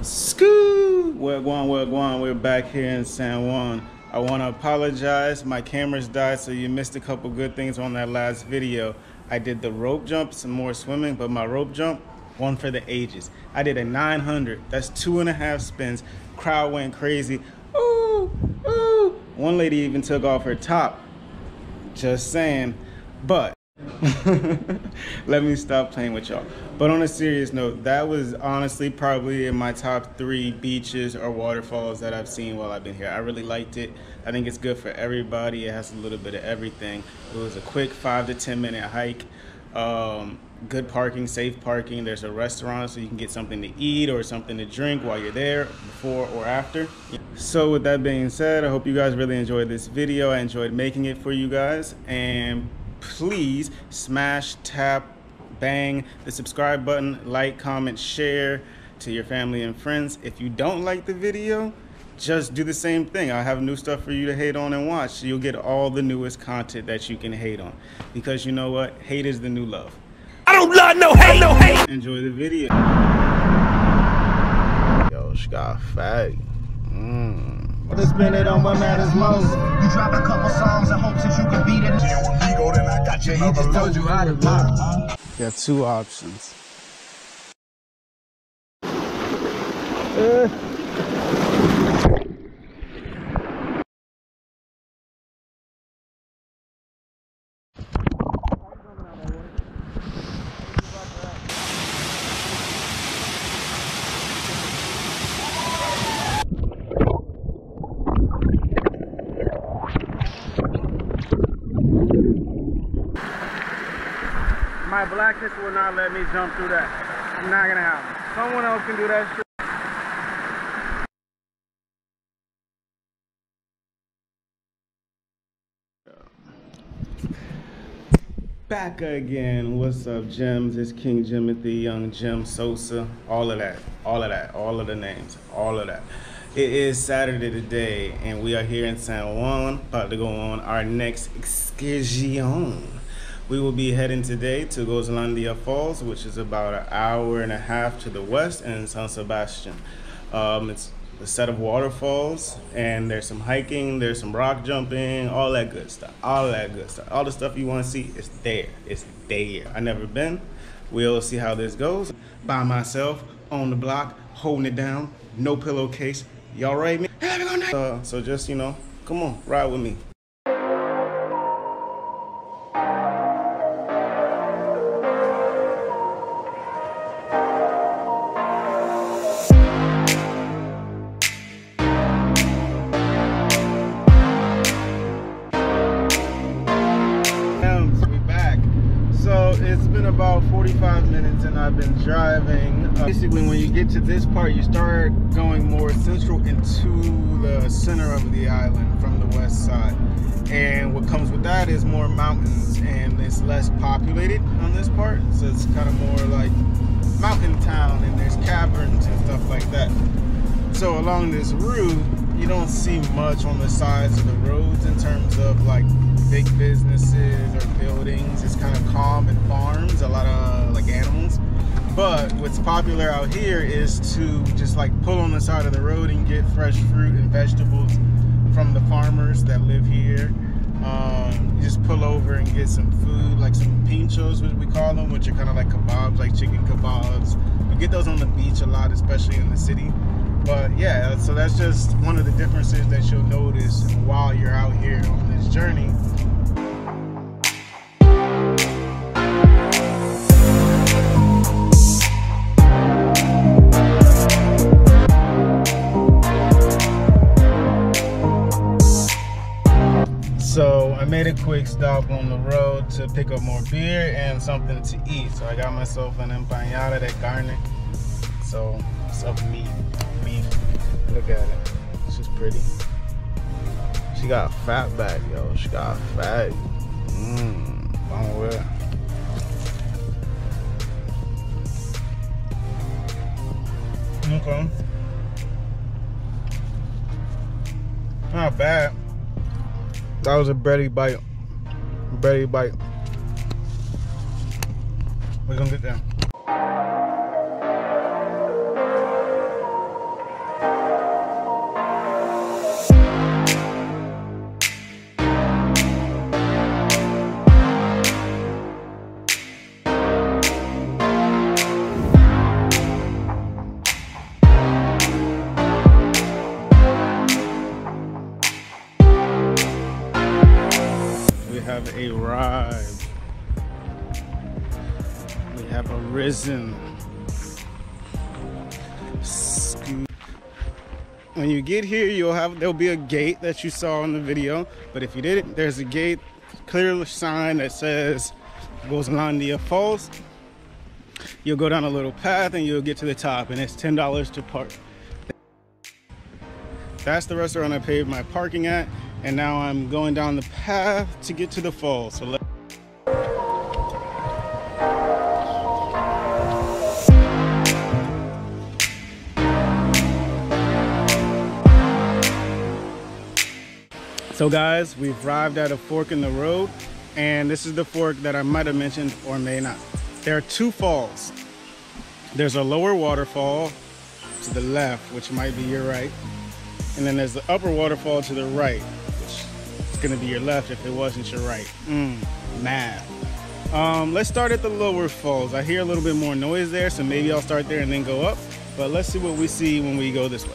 Scoo! We're back here in San Juan. I want to apologize. My cameras died, so you missed a couple good things on that last video. I did the rope jump, some more swimming, but my rope jump, one for the ages. I did a 900. That's 2.5 spins. Crowd went crazy. Ooh, ooh. One lady even took off her top. Just saying. But let me stop playing with y'all. But on a serious note, that was honestly probably in my top 3 beaches or waterfalls that I've seen while I've been here. I really liked it. I think it's good for everybody. It has a little bit of everything. It was a quick 5 to 10 minute hike. Good parking, safe parking. There's a restaurant so you can get something to eat or something to drink while you're there, before or after. So with that being said, I hope you guys really enjoyed this video. I enjoyed making it for you guys, and please smash, tap, bang the subscribe button, like, comment, share to your family and friends. If you don't like the video, just do the same thing. I have new stuff for you to hate on and watch. So you'll get all the newest content that you can hate on, because you know what? Hate is the new love. I don't love no hate, no hate. Enjoy the video. Yo, she got fat. To spin it on what matters most. You drop a couple songs in hopes that you can beat it. Then I got you. He just told you how to look. You have 2 options. My blackness will not let me jump through that. I'm not gonna happen. Someone else can do that shit. Back again. What's up, Gems? It's King Jimothy, Young Jim, Sosa, all of that, all of the names, all of that. It is Saturday today, and we are here in San Juan, about to go on our next excursion. We will be heading today to Gozalandia Falls, which is about an hour and a half to the west in San Sebastian. It's a set of waterfalls, and there's some hiking, there's some rock jumping, all that good stuff, all the stuff you want to see is there. It's there. I never been. We'll see how this goes. By myself on the block, holding it down, no pillowcase. Y'all rate me? So just, you know, come on, ride with me. It's been about 45 minutes and I've been driving. Basically, when you get to this part, you start going more central into the center of the island from the west side. And what comes with that is more mountains, and it's less populated on this part. So it's kind of more like mountain town, and there's caverns and stuff like that. So along this route, you don't see much on the sides of the roads in terms of like big businesses or buildings. It's kind of calm and farms, a lot of like animals. But what's popular out here is to just like pull on the side of the road and get fresh fruit and vegetables from the farmers that live here. You just pull over and get some food, like some pinchos, which we call them, which are kind of like kebabs, like chicken kebabs. You get those on the beach a lot, especially in the city. But yeah, so that's just one of the differences that you'll notice while you're out here on this journey. So I made a quick stop on the road to pick up more beer and something to eat. So I got myself an empanada de carne. So it's of meat. Look at it. She's pretty. She got fat back, yo. She got fat. Long way. Okay. Not bad. That was a bready bite. Bready bite. We're gonna get there. arrived. We have arisen. When you get here, there'll be a gate that you saw in the video, but if you didn't, there's a gate, clear sign that says Gozalandia Falls. You'll go down a little path and you'll get to the top, and it's $10 to park. That's the restaurant I paid my parking at, and now I'm going down the path to get to the falls. So So guys, we've arrived at a fork in the road, and this is the fork that I might have mentioned or may not. There are two falls. There's a lower waterfall to the left, which might be your right, and then there's the upper waterfall to the right, which is gonna be your left if it wasn't your right. Math. Let's start at the lower falls. I hear a little bit more noise there, so maybe I'll start there and then go up, but let's see what we see when we go this way.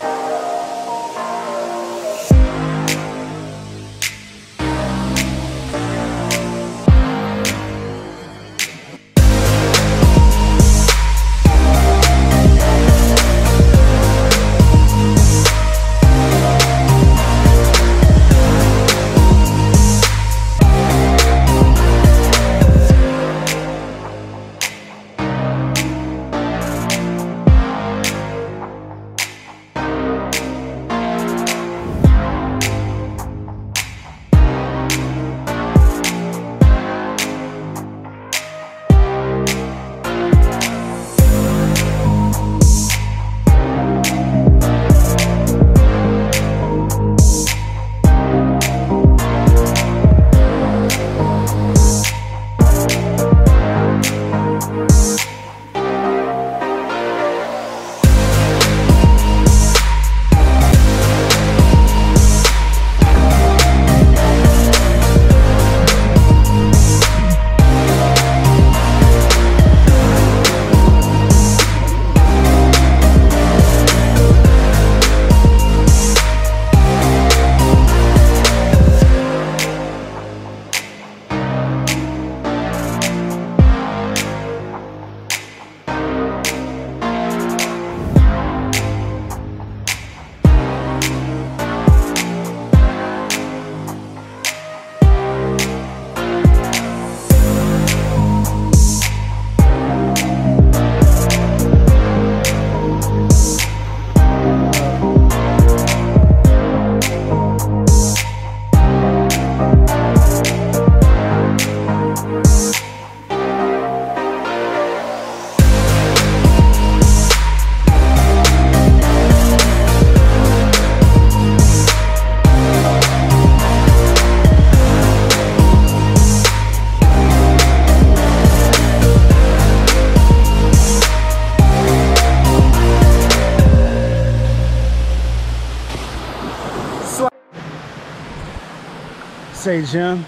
Say Jim,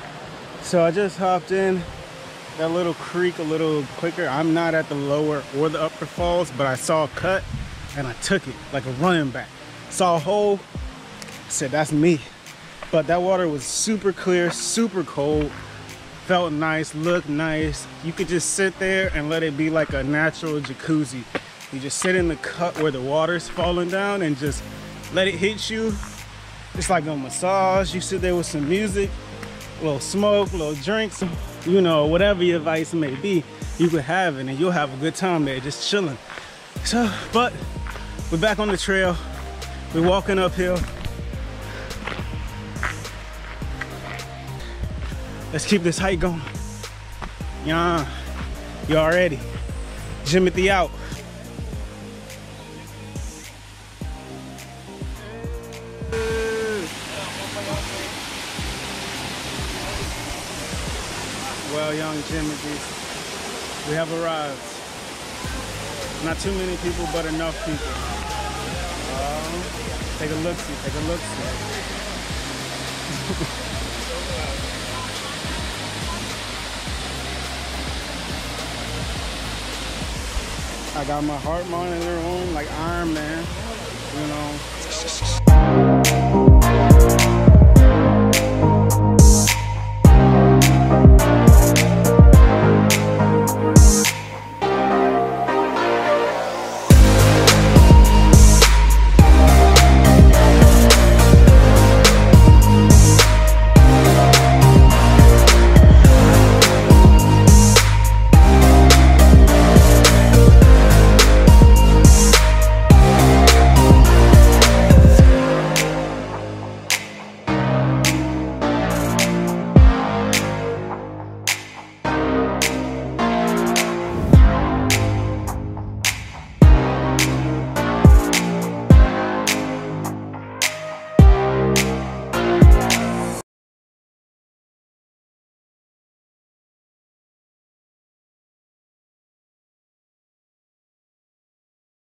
so I just hopped in that little creek a little quicker. I'm not at the lower or the upper falls, but I saw a cut and I took it like a running back. Saw a hole, said that's me. But that water was super clear, super cold, felt nice, looked nice. You could just sit there and let it be like a natural jacuzzi. You just sit in the cut where the water's falling down and just let it hit you. It's like a massage. You sit there with some music, a little smoke, a little drinks, you know, whatever your vice may be, you could have it and you'll have a good time there just chilling. So, but we're back on the trail. We're walking uphill. Let's keep this hike going. Yeah, you already. Jimothy out. Well, young Jimothy, we have arrived. Not too many people, but enough people. Take a look-see, take a look-see. I got my heart monitor on like Iron Man, you know.